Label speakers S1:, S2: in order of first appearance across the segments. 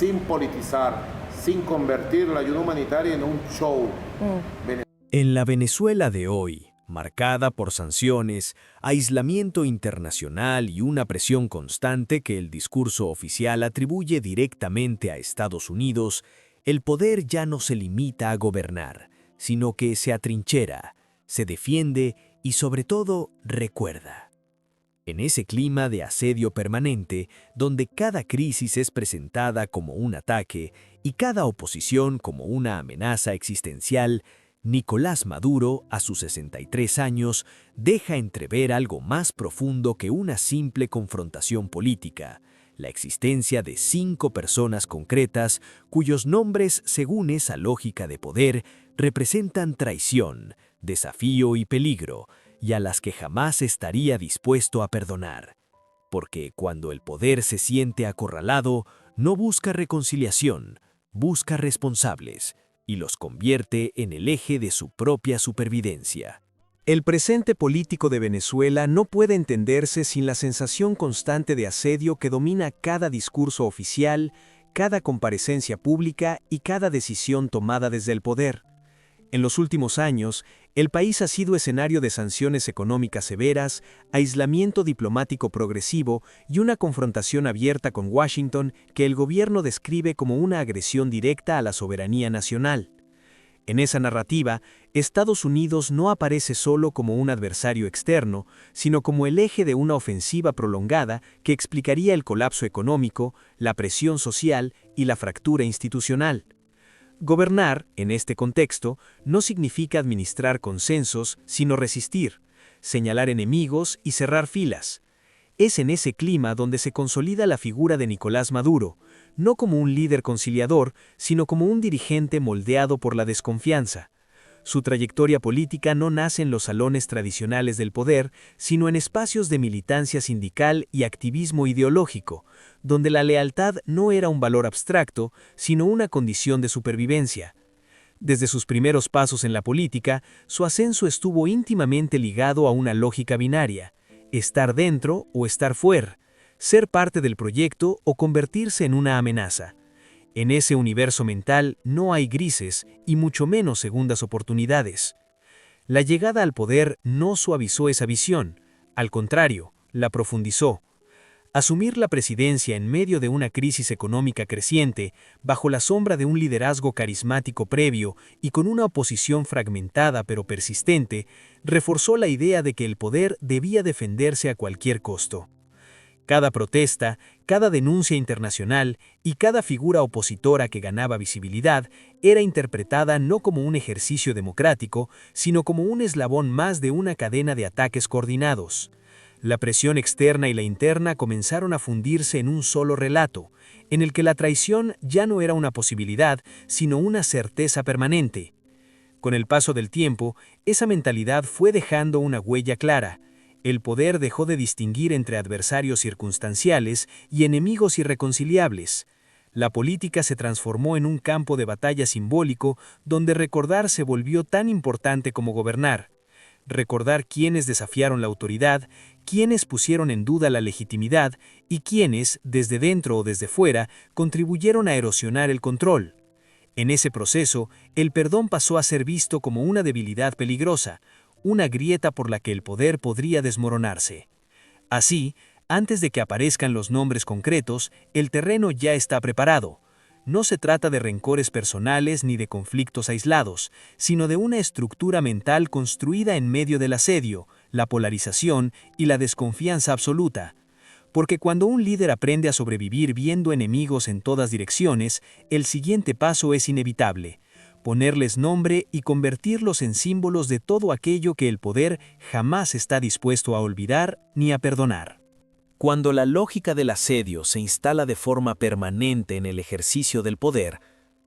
S1: sin politizar, sin convertir la ayuda humanitaria en un show.
S2: En la Venezuela de hoy, marcada por sanciones, aislamiento internacional y una presión constante que el discurso oficial atribuye directamente a Estados Unidos, el poder ya no se limita a gobernar, sino que se atrinchera, se defiende y sobre todo recuerda. En ese clima de asedio permanente, donde cada crisis es presentada como un ataque y cada oposición como una amenaza existencial, Nicolás Maduro, a sus 63 años, deja entrever algo más profundo que una simple confrontación política: la existencia de 5 personas concretas cuyos nombres, según esa lógica de poder, representan traición, desafío y peligro, y a las que jamás estaría dispuesto a perdonar. Porque cuando el poder se siente acorralado, no busca reconciliación, busca responsables, y los convierte en el eje de su propia supervivencia.
S3: El presente político de Venezuela no puede entenderse sin la sensación constante de asedio que domina cada discurso oficial, cada comparecencia pública y cada decisión tomada desde el poder. En los últimos años, el país ha sido escenario de sanciones económicas severas, aislamiento diplomático progresivo y una confrontación abierta con Washington que el gobierno describe como una agresión directa a la soberanía nacional. En esa narrativa, Estados Unidos no aparece solo como un adversario externo, sino como el eje de una ofensiva prolongada que explicaría el colapso económico, la presión social y la fractura institucional. Gobernar, en este contexto, no significa administrar consensos, sino resistir, señalar enemigos y cerrar filas. Es en ese clima donde se consolida la figura de Nicolás Maduro, no como un líder conciliador, sino como un dirigente moldeado por la desconfianza. Su trayectoria política no nace en los salones tradicionales del poder, sino en espacios de militancia sindical y activismo ideológico, donde la lealtad no era un valor abstracto, sino una condición de supervivencia. Desde sus primeros pasos en la política, su ascenso estuvo íntimamente ligado a una lógica binaria: estar dentro o estar fuera, ser parte del proyecto o convertirse en una amenaza. En ese universo mental no hay grises y mucho menos segundas oportunidades. La llegada al poder no suavizó esa visión, al contrario, la profundizó. Asumir la presidencia en medio de una crisis económica creciente, bajo la sombra de un liderazgo carismático previo y con una oposición fragmentada pero persistente, reforzó la idea de que el poder debía defenderse a cualquier costo. Cada protesta, cada denuncia internacional y cada figura opositora que ganaba visibilidad era interpretada no como un ejercicio democrático, sino como un eslabón más de una cadena de ataques coordinados. La presión externa y la interna comenzaron a fundirse en un solo relato, en el que la traición ya no era una posibilidad, sino una certeza permanente. Con el paso del tiempo, esa mentalidad fue dejando una huella clara. El poder dejó de distinguir entre adversarios circunstanciales y enemigos irreconciliables. La política se transformó en un campo de batalla simbólico donde recordar se volvió tan importante como gobernar. Recordar quiénes desafiaron la autoridad, quiénes pusieron en duda la legitimidad y quiénes, desde dentro o desde fuera, contribuyeron a erosionar el control. En ese proceso, el perdón pasó a ser visto como una debilidad peligrosa, una grieta por la que el poder podría desmoronarse. Así, antes de que aparezcan los nombres concretos, el terreno ya está preparado. No se trata de rencores personales ni de conflictos aislados, sino de una estructura mental construida en medio del asedio, la polarización y la desconfianza absoluta. Porque cuando un líder aprende a sobrevivir viendo enemigos en todas direcciones, el siguiente paso es inevitable: ponerles nombre y convertirlos en símbolos de todo aquello que el poder jamás está dispuesto a olvidar ni a perdonar.
S2: Cuando la lógica del asedio se instala de forma permanente en el ejercicio del poder,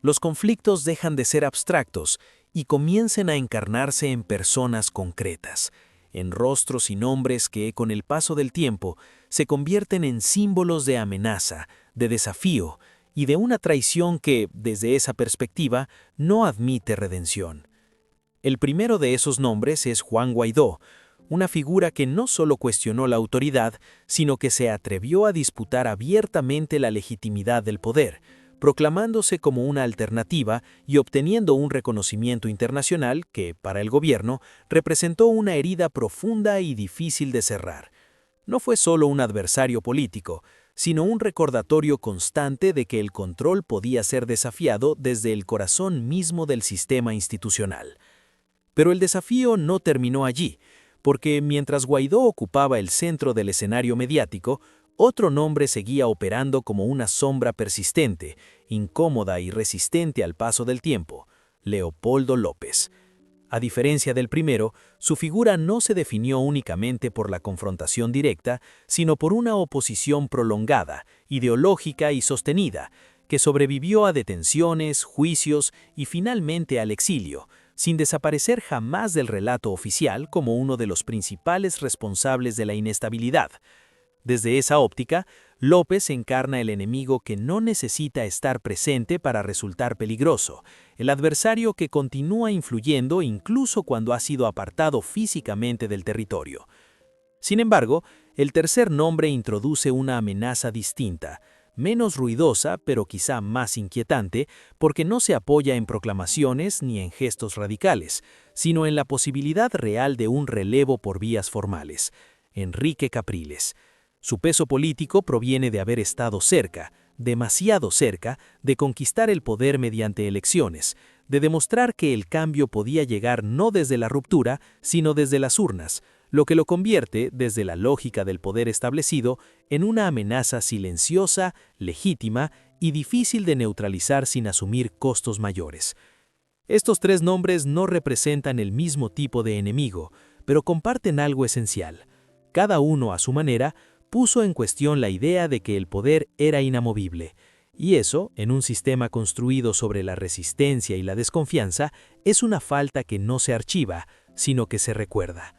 S2: los conflictos dejan de ser abstractos y comienzan a encarnarse en personas concretas, en rostros y nombres que, con el paso del tiempo, se convierten en símbolos de amenaza, de desafío y de una traición que, desde esa perspectiva, no admite redención. El primero de esos nombres es Juan Guaidó, una figura que no solo cuestionó la autoridad, sino que se atrevió a disputar abiertamente la legitimidad del poder, proclamándose como una alternativa y obteniendo un reconocimiento internacional que, para el gobierno, representó una herida profunda y difícil de cerrar. No fue solo un adversario político, sino un recordatorio constante de que el control podía ser desafiado desde el corazón mismo del sistema institucional. Pero el desafío no terminó allí, porque mientras Guaidó ocupaba el centro del escenario mediático, otro nombre seguía operando como una sombra persistente, incómoda y resistente al paso del tiempo: Leopoldo López. A diferencia del primero, su figura no se definió únicamente por la confrontación directa, sino por una oposición prolongada, ideológica y sostenida, que sobrevivió a detenciones, juicios y finalmente al exilio, sin desaparecer jamás del relato oficial como uno de los principales responsables de la inestabilidad. Desde esa óptica, López encarna el enemigo que no necesita estar presente para resultar peligroso, el adversario que continúa influyendo incluso cuando ha sido apartado físicamente del territorio. Sin embargo, el tercer nombre introduce una amenaza distinta, menos ruidosa pero quizá más inquietante, porque no se apoya en proclamaciones ni en gestos radicales, sino en la posibilidad real de un relevo por vías formales: Enrique Capriles. Su peso político proviene de haber estado cerca, demasiado cerca, de conquistar el poder mediante elecciones, de demostrar que el cambio podía llegar no desde la ruptura, sino desde las urnas, lo que lo convierte, desde la lógica del poder establecido, en una amenaza silenciosa, legítima y difícil de neutralizar sin asumir costos mayores. Estos tres nombres no representan el mismo tipo de enemigo, pero comparten algo esencial. Cada uno, a su manera, puso en cuestión la idea de que el poder era inamovible, y eso, en un sistema construido sobre la resistencia y la desconfianza, es una falta que no se archiva, sino que se recuerda.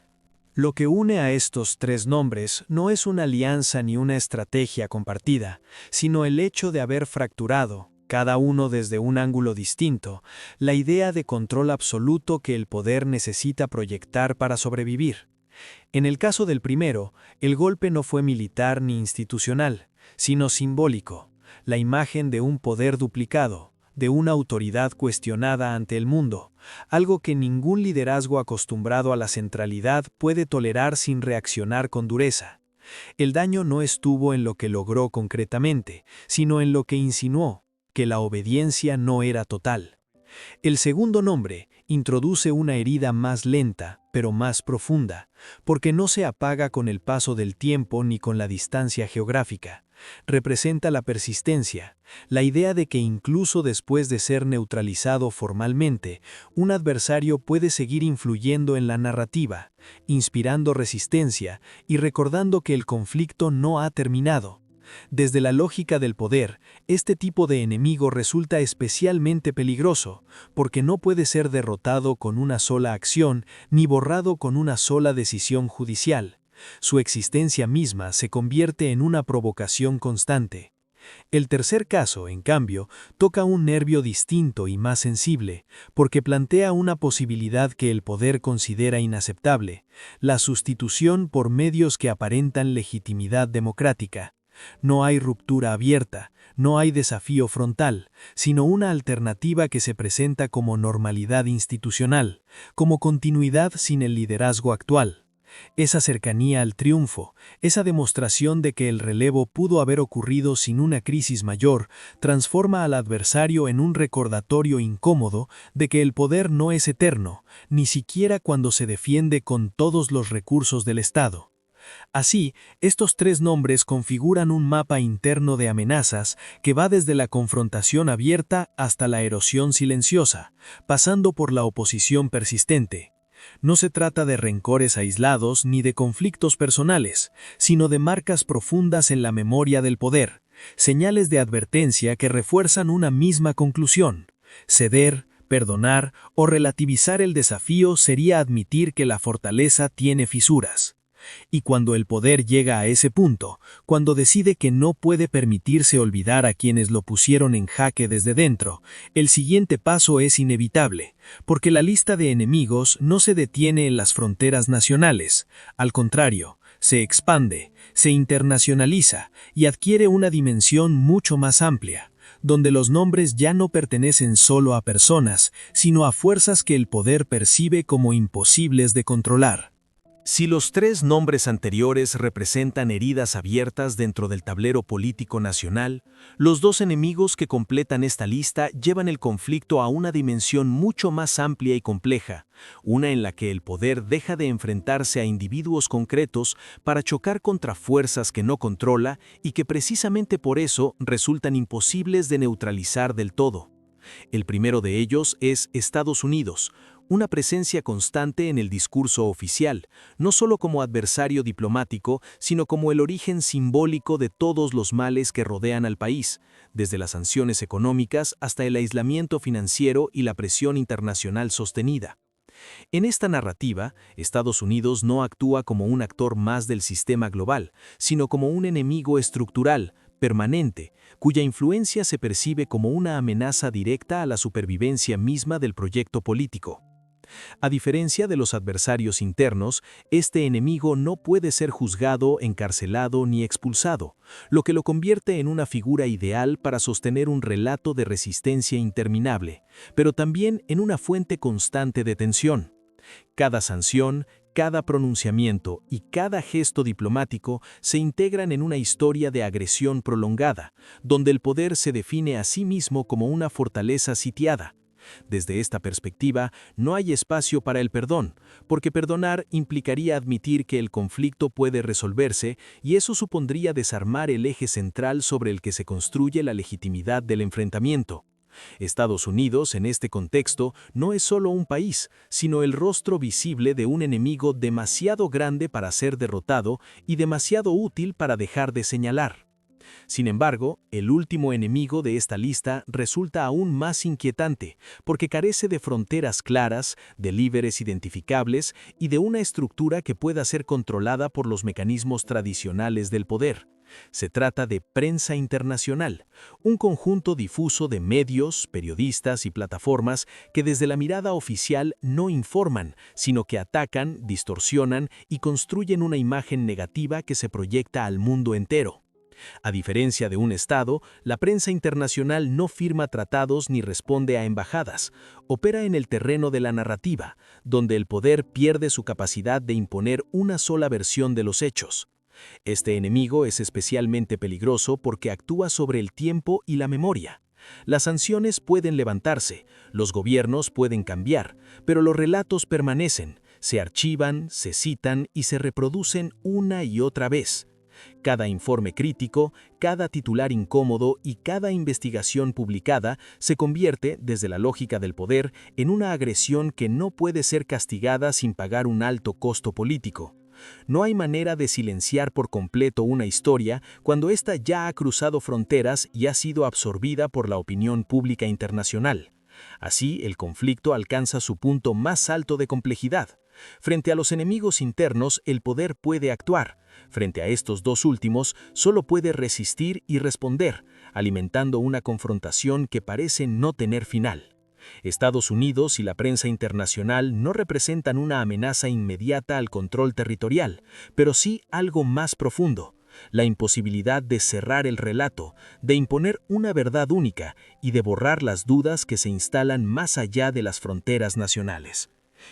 S3: Lo que une a estos tres nombres no es una alianza ni una estrategia compartida, sino el hecho de haber fracturado, cada uno desde un ángulo distinto, la idea de control absoluto que el poder necesita proyectar para sobrevivir. En el caso del primero, el golpe no fue militar ni institucional, sino simbólico, la imagen de un poder duplicado, de una autoridad cuestionada ante el mundo, algo que ningún liderazgo acostumbrado a la centralidad puede tolerar sin reaccionar con dureza. El daño no estuvo en lo que logró concretamente, sino en lo que insinuó, que la obediencia no era total. El segundo nombre introduce una herida más lenta, pero más profunda, porque no se apaga con el paso del tiempo ni con la distancia geográfica. Representa la persistencia, la idea de que incluso después de ser neutralizado formalmente, un adversario puede seguir influyendo en la narrativa, inspirando resistencia y recordando que el conflicto no ha terminado. Desde la lógica del poder, este tipo de enemigo resulta especialmente peligroso, porque no puede ser derrotado con una sola acción ni borrado con una sola decisión judicial. Su existencia misma se convierte en una provocación constante. El tercer caso, en cambio, toca un nervio distinto y más sensible, porque plantea una posibilidad que el poder considera inaceptable: la sustitución por medios que aparentan legitimidad democrática. No hay ruptura abierta, no hay desafío frontal, sino una alternativa que se presenta como normalidad institucional, como continuidad sin el liderazgo actual. Esa cercanía al triunfo, esa demostración de que el relevo pudo haber ocurrido sin una crisis mayor, transforma al adversario en un recordatorio incómodo de que el poder no es eterno, ni siquiera cuando se defiende con todos los recursos del Estado. Así, estos tres nombres configuran un mapa interno de amenazas que va desde la confrontación abierta hasta la erosión silenciosa, pasando por la oposición persistente. No se trata de rencores aislados ni de conflictos personales, sino de marcas profundas en la memoria del poder, señales de advertencia que refuerzan una misma conclusión: ceder, perdonar o relativizar el desafío sería admitir que la fortaleza tiene fisuras. Y cuando el poder llega a ese punto, cuando decide que no puede permitirse olvidar a quienes lo pusieron en jaque desde dentro, el siguiente paso es inevitable, porque la lista de enemigos no se detiene en las fronteras nacionales, al contrario, se expande, se internacionaliza y adquiere una dimensión mucho más amplia, donde los nombres ya no pertenecen solo a personas, sino a fuerzas que el poder percibe como imposibles de controlar. Si los tres nombres anteriores representan heridas abiertas dentro del tablero político nacional, los dos enemigos que completan esta lista llevan el conflicto a una dimensión mucho más amplia y compleja, una en la que el poder deja de enfrentarse a individuos concretos para chocar contra fuerzas que no controla y que precisamente por eso resultan imposibles de neutralizar del todo. El primero de ellos es Estados Unidos, una presencia constante en el discurso oficial, no solo como adversario diplomático, sino como el origen simbólico de todos los males que rodean al país, desde las sanciones económicas hasta el aislamiento financiero y la presión internacional sostenida. En esta narrativa, Estados Unidos no actúa como un actor más del sistema global, sino como un enemigo estructural, permanente, cuya influencia se percibe como una amenaza directa a la supervivencia misma del proyecto político. A diferencia de los adversarios internos, este enemigo no puede ser juzgado, encarcelado ni expulsado, lo que lo convierte en una figura ideal para sostener un relato de resistencia interminable, pero también en una fuente constante de tensión. Cada sanción, cada pronunciamiento y cada gesto diplomático se integran en una historia de agresión prolongada, donde el poder se define a sí mismo como una fortaleza sitiada. Desde esta perspectiva, no hay espacio para el perdón, porque perdonar implicaría admitir que el conflicto puede resolverse y eso supondría desarmar el eje central sobre el que se construye la legitimidad del enfrentamiento. Estados Unidos, en este contexto, no es solo un país, sino el rostro visible de un enemigo demasiado grande para ser derrotado y demasiado útil para dejar de señalar. Sin embargo, el último enemigo de esta lista resulta aún más inquietante, porque carece de fronteras claras, de líderes identificables y de una estructura que pueda ser controlada por los mecanismos tradicionales del poder. Se trata de prensa internacional, un conjunto difuso de medios, periodistas y plataformas que desde la mirada oficial no informan, sino que atacan, distorsionan y construyen una imagen negativa que se proyecta al mundo entero. A diferencia de un Estado, la prensa internacional no firma tratados ni responde a embajadas, opera en el terreno de la narrativa, donde el poder pierde su capacidad de imponer una sola versión de los hechos. Este enemigo es especialmente peligroso porque actúa sobre el tiempo y la memoria. Las sanciones pueden levantarse, los gobiernos pueden cambiar, pero los relatos permanecen, se archivan, se citan y se reproducen una y otra vez. Cada informe crítico, cada titular incómodo y cada investigación publicada se convierte, desde la lógica del poder, en una agresión que no puede ser castigada sin pagar un alto costo político. No hay manera de silenciar por completo una historia cuando ésta ya ha cruzado fronteras y ha sido absorbida por la opinión pública internacional. Así, el conflicto alcanza su punto más alto de complejidad. Frente a los enemigos internos, el poder puede actuar. Frente a estos dos últimos, solo puede resistir y responder, alimentando una confrontación que parece no tener final. Estados Unidos y la prensa internacional no representan una amenaza inmediata al control territorial, pero sí algo más profundo: la imposibilidad de cerrar el relato, de imponer una verdad única y de borrar las dudas que se instalan más allá de las fronteras nacionales.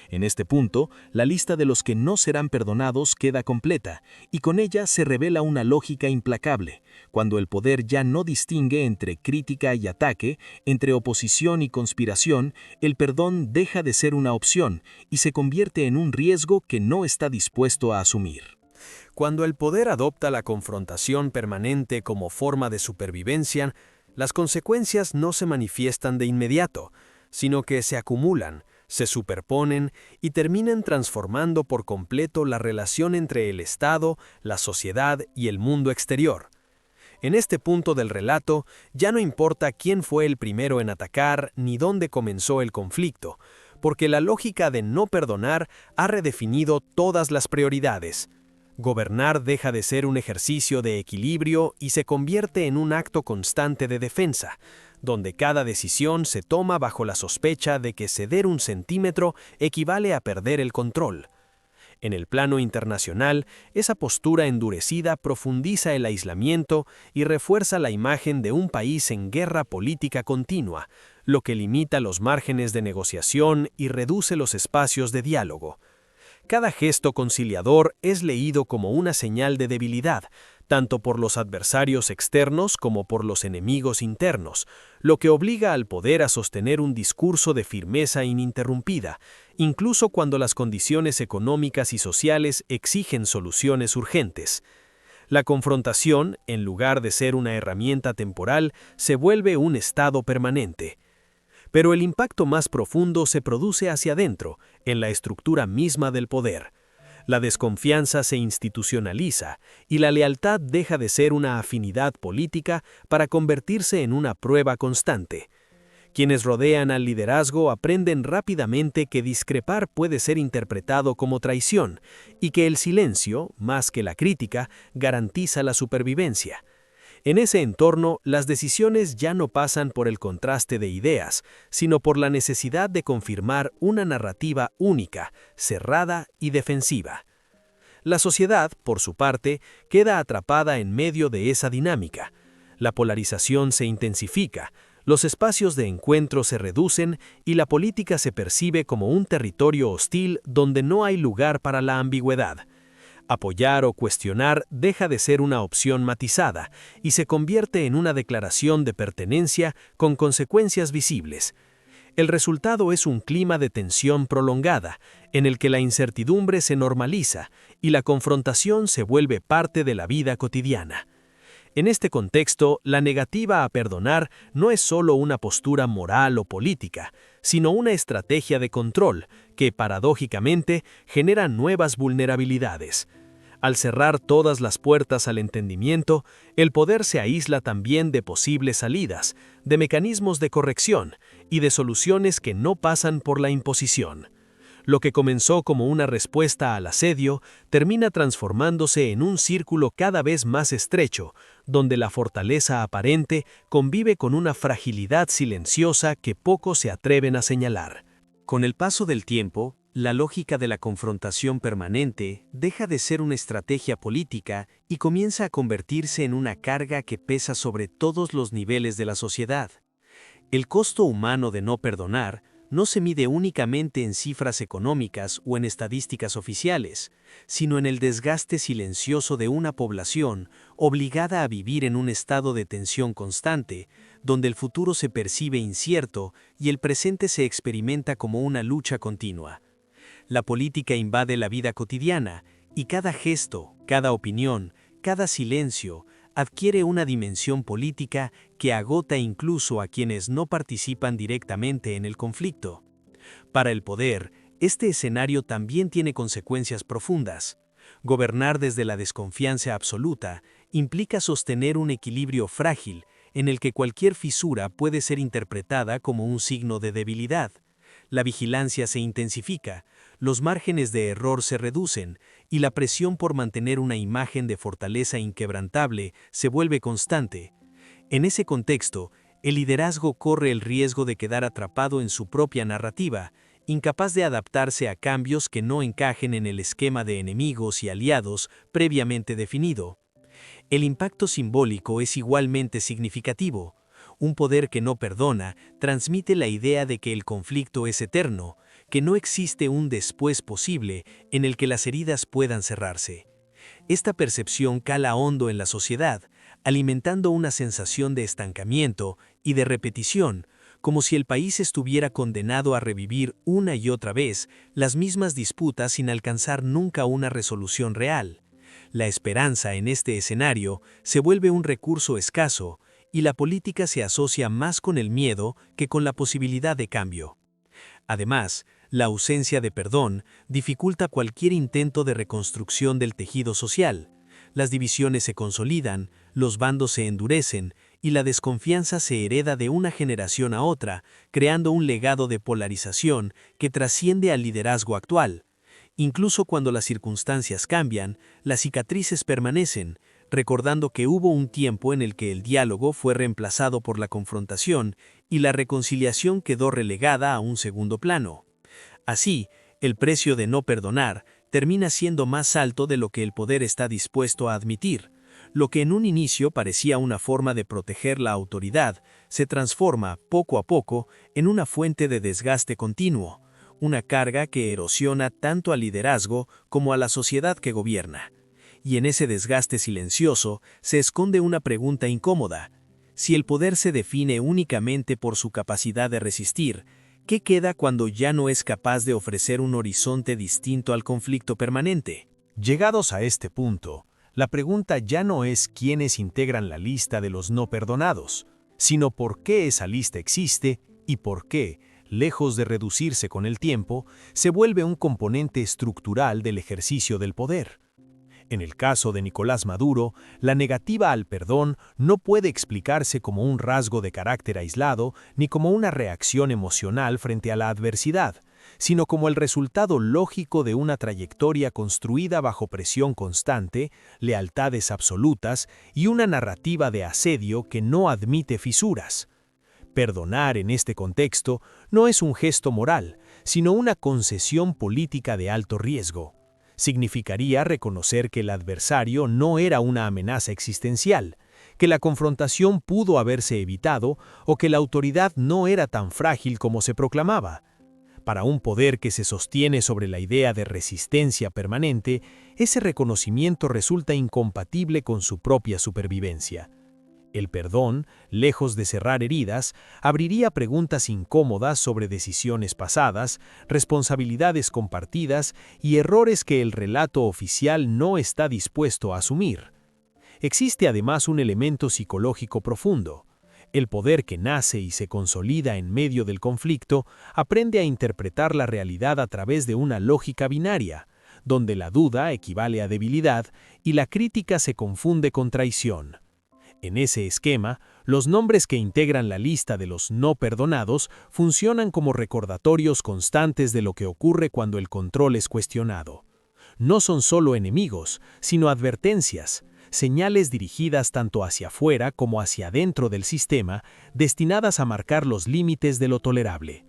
S3: En este punto, la lista de los que no serán perdonados queda completa, y con ella se revela una lógica implacable. Cuando el poder ya no distingue entre crítica y ataque, entre oposición y conspiración, el perdón deja de ser una opción y se convierte en un riesgo que no está dispuesto a asumir.
S2: Cuando el poder adopta la confrontación permanente como forma de supervivencia, las consecuencias no se manifiestan de inmediato, sino que se acumulan, se superponen y terminan transformando por completo la relación entre el Estado, la sociedad y el mundo exterior. En este punto del relato, ya no importa quién fue el primero en atacar ni dónde comenzó el conflicto, porque la lógica de no perdonar ha redefinido todas las prioridades. Gobernar deja de ser un ejercicio de equilibrio y se convierte en un acto constante de defensa, donde cada decisión se toma bajo la sospecha de que ceder un centímetro equivale a perder el control. En el plano internacional, esa postura endurecida profundiza el aislamiento y refuerza la imagen de un país en guerra política continua, lo que limita los márgenes de negociación y reduce los espacios de diálogo. Cada gesto conciliador es leído como una señal de debilidad, tanto por los adversarios externos como por los enemigos internos, lo que obliga al poder a sostener un discurso de firmeza ininterrumpida, incluso cuando las condiciones económicas y sociales exigen soluciones urgentes. La confrontación, en lugar de ser una herramienta temporal, se vuelve un estado permanente. Pero el impacto más profundo se produce hacia adentro, en la estructura misma del poder. La desconfianza se institucionaliza y la lealtad deja de ser una afinidad política para convertirse en una prueba constante. Quienes rodean al liderazgo aprenden rápidamente que discrepar puede ser interpretado como traición y que el silencio, más que la crítica, garantiza la supervivencia. En ese entorno, las decisiones ya no pasan por el contraste de ideas, sino por la necesidad de confirmar una narrativa única, cerrada y defensiva. La sociedad, por su parte, queda atrapada en medio de esa dinámica. La polarización se intensifica, los espacios de encuentro se reducen y la política se percibe como un territorio hostil donde no hay lugar para la ambigüedad. Apoyar o cuestionar deja de ser una opción matizada y se convierte en una declaración de pertenencia con consecuencias visibles. El resultado es un clima de tensión prolongada, en el que la incertidumbre se normaliza y la confrontación se vuelve parte de la vida cotidiana. En este contexto, la negativa a perdonar no es solo una postura moral o política, sino una estrategia de control que, paradójicamente, genera nuevas vulnerabilidades. Al cerrar todas las puertas al entendimiento, el poder se aísla también de posibles salidas, de mecanismos de corrección y de soluciones que no pasan por la imposición. Lo que comenzó como una respuesta al asedio termina transformándose en un círculo cada vez más estrecho, donde la fortaleza aparente convive con una fragilidad silenciosa que pocos se atreven a señalar.
S3: Con el paso del tiempo, la lógica de la confrontación permanente deja de ser una estrategia política y comienza a convertirse en una carga que pesa sobre todos los niveles de la sociedad. El costo humano de no perdonar no se mide únicamente en cifras económicas o en estadísticas oficiales, sino en el desgaste silencioso de una población obligada a vivir en un estado de tensión constante, donde el futuro se percibe incierto y el presente se experimenta como una lucha continua. La política invade la vida cotidiana y cada gesto, cada opinión, cada silencio adquiere una dimensión política que agota incluso a quienes no participan directamente en el conflicto. Para el poder, este escenario también tiene consecuencias profundas. Gobernar desde la desconfianza absoluta implica sostener un equilibrio frágil en el que cualquier fisura puede ser interpretada como un signo de debilidad. La vigilancia se intensifica, los márgenes de error se reducen y la presión por mantener una imagen de fortaleza inquebrantable se vuelve constante. En ese contexto, el liderazgo corre el riesgo de quedar atrapado en su propia narrativa, incapaz de adaptarse a cambios que no encajen en el esquema de enemigos y aliados previamente definido. El impacto simbólico es igualmente significativo. Un poder que no perdona transmite la idea de que el conflicto es eterno, que no existe un después posible en el que las heridas puedan cerrarse. Esta percepción cala hondo en la sociedad, alimentando una sensación de estancamiento y de repetición, como si el país estuviera condenado a revivir una y otra vez las mismas disputas sin alcanzar nunca una resolución real. La esperanza en este escenario se vuelve un recurso escaso, y la política se asocia más con el miedo que con la posibilidad de cambio. Además, la ausencia de perdón dificulta cualquier intento de reconstrucción del tejido social. Las divisiones se consolidan, los bandos se endurecen y la desconfianza se hereda de una generación a otra, creando un legado de polarización que trasciende al liderazgo actual. Incluso cuando las circunstancias cambian, las cicatrices permanecen, recordando que hubo un tiempo en el que el diálogo fue reemplazado por la confrontación y la reconciliación quedó relegada a un segundo plano. Así, el precio de no perdonar
S2: termina siendo más alto de lo que el poder está dispuesto a admitir. Lo que en un inicio parecía una forma de proteger la autoridad, se transforma, poco a poco, en una fuente de desgaste continuo, una carga que erosiona tanto al liderazgo como a la sociedad que gobierna. Y en ese desgaste silencioso se esconde una pregunta incómoda. Si el poder se define únicamente por su capacidad de resistir, ¿qué queda cuando ya no es capaz de ofrecer un horizonte distinto al conflicto permanente?
S3: Llegados a este punto, la pregunta ya no es quiénes integran la lista de los no perdonados, sino por qué esa lista existe y por qué, lejos de reducirse con el tiempo, se vuelve un componente estructural del ejercicio del poder. En el caso de Nicolás Maduro, la negativa al perdón no puede explicarse como un rasgo de carácter aislado ni como una reacción emocional frente a la adversidad, sino como el resultado lógico de una trayectoria construida bajo presión constante, lealtades absolutas y una narrativa de asedio que no admite fisuras. Perdonar en este contexto no es un gesto moral, sino una concesión política de alto riesgo. Significaría reconocer que el adversario no era una amenaza existencial, que la confrontación pudo haberse evitado o que la autoridad no era tan frágil como se proclamaba. Para un poder que se sostiene sobre la idea de resistencia permanente, ese reconocimiento resulta incompatible con su propia supervivencia. El perdón, lejos de cerrar heridas, abriría preguntas incómodas sobre decisiones pasadas, responsabilidades compartidas y errores que el relato oficial no está dispuesto a asumir. Existe además un elemento psicológico profundo. El poder que nace y se consolida en medio del conflicto aprende a interpretar la realidad a través de una lógica binaria, donde la duda equivale a debilidad y la crítica se confunde con traición. En ese esquema, los nombres que integran la lista de los no perdonados funcionan como recordatorios constantes de lo que ocurre cuando el control es cuestionado. No son solo enemigos, sino advertencias, señales dirigidas tanto hacia afuera como hacia adentro del sistema, destinadas a marcar los límites de lo tolerable.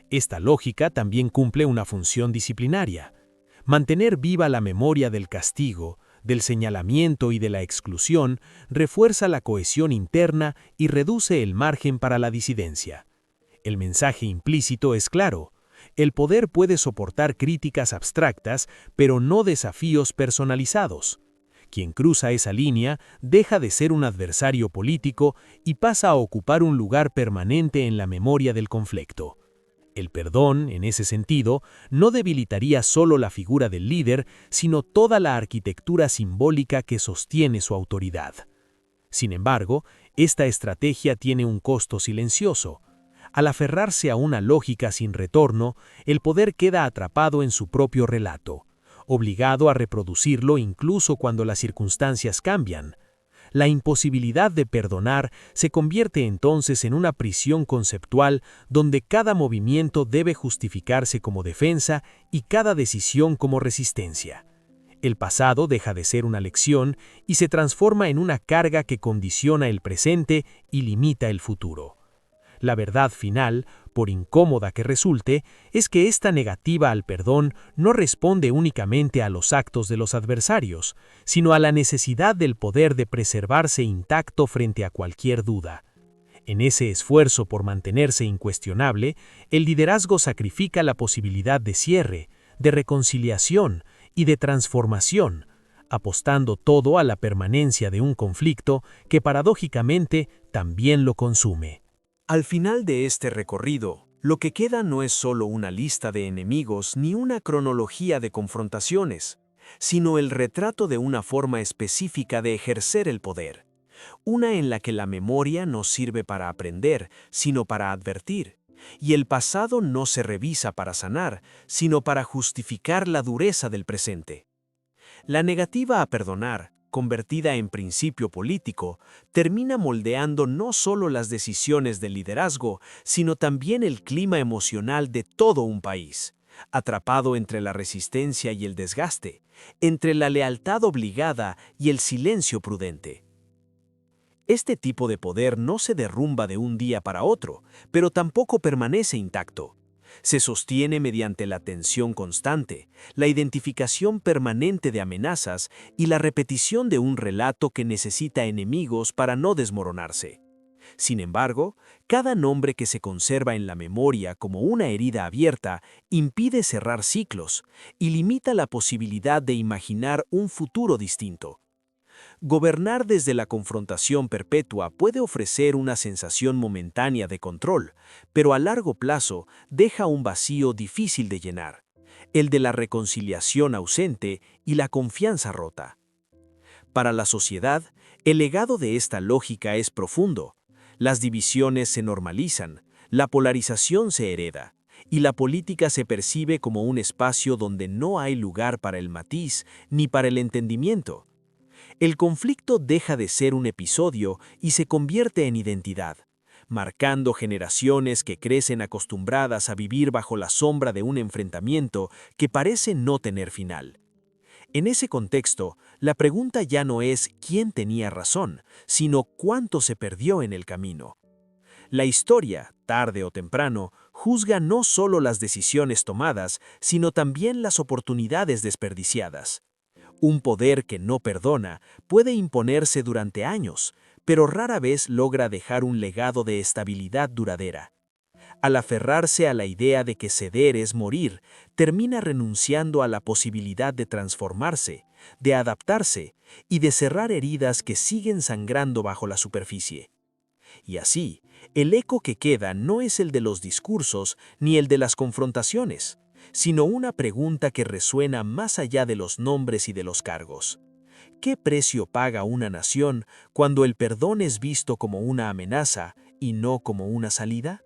S3: Esta lógica también cumple una función disciplinaria: mantener viva la memoria del castigo, del señalamiento y de la exclusión refuerza la cohesión interna y reduce el margen para la disidencia. El mensaje implícito es claro: el poder puede soportar críticas abstractas, pero no desafíos personalizados. Quien cruza esa línea deja de ser un adversario político y pasa a ocupar un lugar permanente en la memoria del conflicto. El perdón, en ese sentido, no debilitaría solo la figura del líder, sino toda la arquitectura simbólica que sostiene su autoridad. Sin embargo, esta estrategia tiene un costo silencioso. Al aferrarse a una lógica sin retorno, el poder queda atrapado en su propio relato, obligado a reproducirlo incluso cuando las circunstancias cambian. La imposibilidad de perdonar se convierte entonces en una prisión conceptual donde cada movimiento debe justificarse como defensa y cada decisión como resistencia. El pasado deja de ser una lección y se transforma en una carga que condiciona el presente y limita el futuro. La verdad final, por incómoda que resulte, es que esta negativa al perdón no responde únicamente a los actos de los adversarios, sino a la necesidad del poder de preservarse intacto frente a cualquier duda. En ese esfuerzo por mantenerse incuestionable, el liderazgo sacrifica la posibilidad de cierre, de reconciliación y de transformación, apostando todo a la permanencia de un conflicto que paradójicamente también lo consume.
S2: Al final de este recorrido, lo que queda no es solo una lista de enemigos ni una cronología de confrontaciones, sino el retrato de una forma específica de ejercer el poder, una en la que la memoria no sirve para aprender, sino para advertir, y el pasado no se revisa para sanar, sino para justificar la dureza del presente. La negativa a perdonar, convertida en principio político, termina moldeando no solo las decisiones del liderazgo, sino también el clima emocional de todo un país, atrapado entre la resistencia y el desgaste, entre la lealtad obligada y el silencio prudente. Este tipo de poder no se derrumba de un día para otro, pero tampoco permanece intacto. Se sostiene mediante la tensión constante, la identificación permanente de amenazas y la repetición de un relato que necesita enemigos para no desmoronarse. Sin embargo, cada nombre que se conserva en la memoria como una herida abierta impide cerrar ciclos y limita la posibilidad de imaginar un futuro distinto. Gobernar desde la confrontación perpetua puede ofrecer una sensación momentánea de control, pero a largo plazo deja un vacío difícil de llenar, el de la reconciliación ausente y la confianza rota. Para la sociedad, el legado de esta lógica es profundo. Las divisiones se normalizan, la polarización se hereda, y la política se percibe como un espacio donde no hay lugar para el matiz ni para el entendimiento. El conflicto deja de ser un episodio y se convierte en identidad, marcando generaciones que crecen acostumbradas a vivir bajo la sombra de un enfrentamiento que parece no tener final. En ese contexto, la pregunta ya no es quién tenía razón, sino cuánto se perdió en el camino. La historia, tarde o temprano, juzga no solo las decisiones tomadas, sino también las oportunidades desperdiciadas. Un poder que no perdona puede imponerse durante años, pero rara vez logra dejar un legado de estabilidad duradera. Al aferrarse a la idea de que ceder es morir, termina renunciando a la posibilidad de transformarse, de adaptarse y de cerrar heridas que siguen sangrando bajo la superficie. Y así, el eco que queda no es el de los discursos ni el de las confrontaciones, sino una pregunta que resuena más allá de los nombres y de los cargos. ¿Qué precio paga una nación cuando el perdón es visto como una amenaza y no como una salida?